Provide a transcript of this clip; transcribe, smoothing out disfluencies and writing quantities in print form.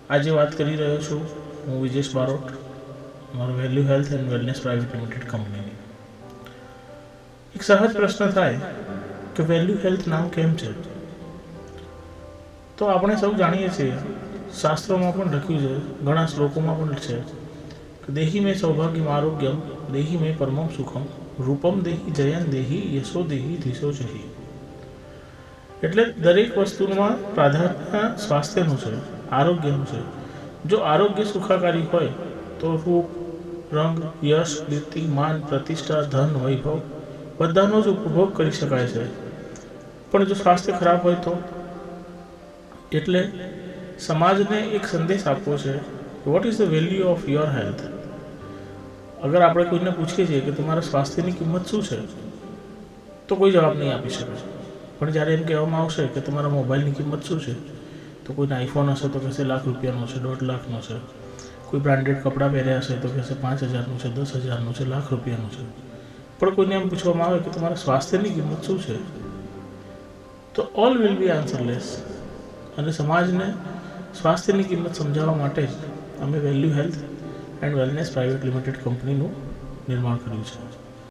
આજે વાત કરી રહ્યો છું હું વિજેશ બારોટ, મારું value health and wellness private limited કંપનીની. એક સહજ પ્રશ્ન થાય કે વેલ્યુ હેલ્થ નામ કેમ છે? તો આપણે સૌ જાણીએ છીએ, શાસ્ત્રોમાં પણ લખ્યું છે, ઘણા શ્લોકોમાં પણ છે કે દેહી મેં સૌભાગ્યમ આરોગ્યમ, દેહી મેં પરમમ સુખમ, રૂપમ દેહી જયન દેહી, યશો દેહી ધીસો જહી. એટલે દરેક વસ્તુમાં પ્રાધાન્ય સ્વાસ્થ્યનું છે, આરોગ્યનું છે. જો આરોગ્ય સુખાકારી હોય તો રૂપ, રંગ, યશ, કીર્તિ, માન, પ્રતિષ્ઠા, ધન, વૈભવ બધાનો જ ઉપભોગ કરી શકાય છે. પણ જો સ્વાસ્થ્ય ખરાબ હોય તો? એટલે સમાજને એક સંદેશ આપવો છે, what is the value of your health. અગર આપણે કોઈને પૂછીએ છીએ કે તમારા સ્વાસ્થ્યની કિંમત શું છે, તો કોઈ જવાબ નહીં આપી શકે. પણ જ્યારે એમ કહેવામાં આવશે કે તમારા મોબાઈલની કિંમત શું છે, તો કોઈને આઈફોન હશે તો કહેશે લાખ રૂપિયાનો છે, 1.5 લાખનો છે. કોઈ બ્રાન્ડેડ કપડાં પહેર્યા હશે તો કહેશે 5,000નું છે, 10,000નું છે, લાખ રૂપિયાનું છે. પણ કોઈને એમ પૂછવામાં આવે કે તમારા સ્વાસ્થ્યની કિંમત શું છે, તો ઓલ વિલ બી આન્સરલેસ. અને સમાજને સ્વાસ્થ્યની કિંમત સમજાવવા માટે જ અમે value health and wellness private limited કંપનીનું નિર્માણ કર્યું છે.